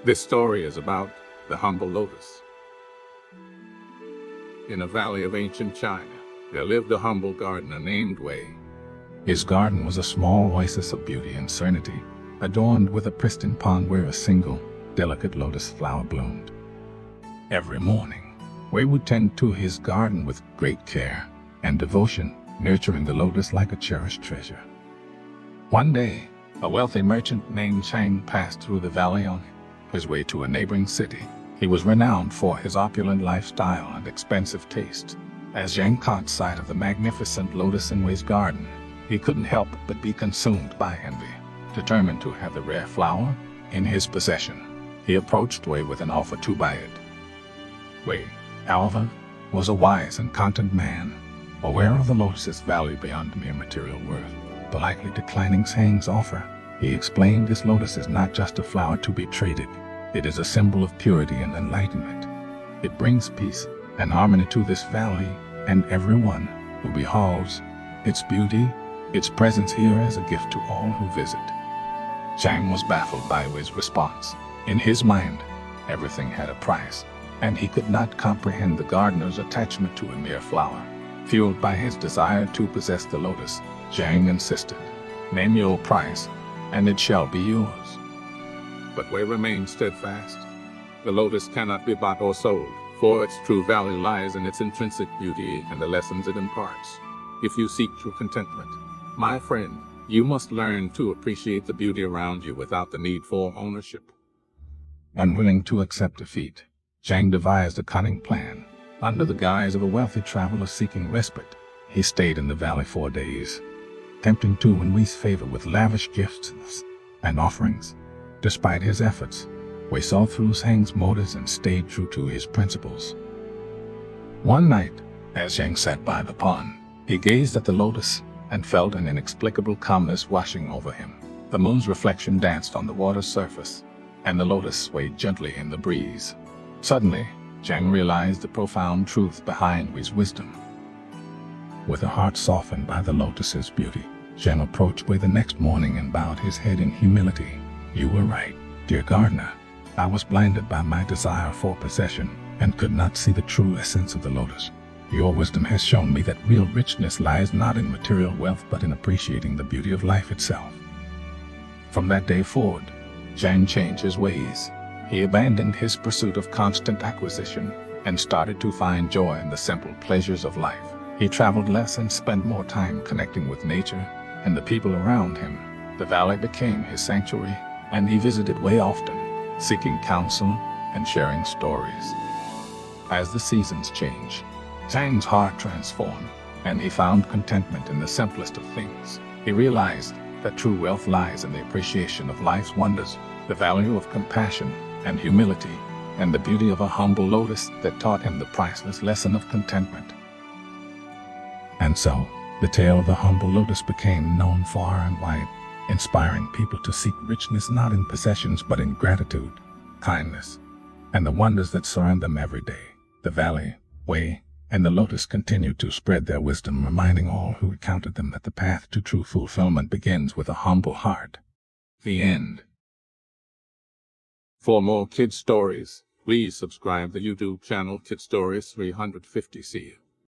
This story is about the humble lotus. In a valley of ancient China, there lived a humble gardener named Wei. His garden was a small oasis of beauty and serenity, adorned with a pristine pond where a single, delicate lotus flower bloomed. Every morning, Wei would tend to his garden with great care and devotion, nurturing the lotus like a cherished treasure. One day, a wealthy merchant named Chang passed through the valley on his way to a neighboring city. He was renowned for his opulent lifestyle and expensive taste. As Zhang caught sight of the magnificent lotus in Wei's garden, he couldn't help but be consumed by envy. Determined to have the rare flower in his possession, he approached Wei with an offer to buy it. Wei, however, was a wise and content man, aware of the lotus's value beyond mere material worth. Politely declining Zhang's offer, he explained this lotus is not just a flower to be traded. It is a symbol of purity and enlightenment. It brings peace and harmony to this valley, and everyone who beholds its beauty, its presence here as a gift to all who visit. Zhang was baffled by Wei's response. In his mind, everything had a price, and he could not comprehend the gardener's attachment to a mere flower. Fueled by his desire to possess the lotus, Zhang insisted, "Name your price, and it shall be yours." But Wei remained steadfast. The lotus cannot be bought or sold, for its true value lies in its intrinsic beauty and the lessons it imparts. If you seek true contentment, my friend, you must learn to appreciate the beauty around you without the need for ownership. Unwilling to accept defeat, Zhang devised a cunning plan. Under the guise of a wealthy traveler seeking respite, he stayed in the valley 4 days, tempting to win Wei's favor with lavish gifts and offerings. Despite his efforts, Wei saw through Zhang's motives and stayed true to his principles. One night, as Zhang sat by the pond, he gazed at the lotus and felt an inexplicable calmness washing over him. The moon's reflection danced on the water's surface, and the lotus swayed gently in the breeze. Suddenly, Zhang realized the profound truth behind Wei's wisdom. With a heart softened by the lotus's beauty, Zhang approached Wei the next morning and bowed his head in humility. "You were right, dear gardener. I was blinded by my desire for possession and could not see the true essence of the lotus. Your wisdom has shown me that real richness lies not in material wealth but in appreciating the beauty of life itself." From that day forward, Zhang changed his ways. He abandoned his pursuit of constant acquisition and started to find joy in the simple pleasures of life. He traveled less and spent more time connecting with nature and the people around him. The valley became his sanctuary, and he visited Wei often, seeking counsel and sharing stories. As the seasons changed, Zhang's heart transformed, and he found contentment in the simplest of things. He realized that true wealth lies in the appreciation of life's wonders, the value of compassion and humility, and the beauty of a humble lotus that taught him the priceless lesson of contentment. And so, the tale of the humble lotus became known far and wide, inspiring people to seek richness not in possessions but in gratitude, kindness, and the wonders that surround them every day. The valley, Wei, and the lotus continued to spread their wisdom, reminding all who encountered them that the path to true fulfillment begins with a humble heart. The end. For more kid stories, please subscribe the YouTube channel Kid Stories 350. See you.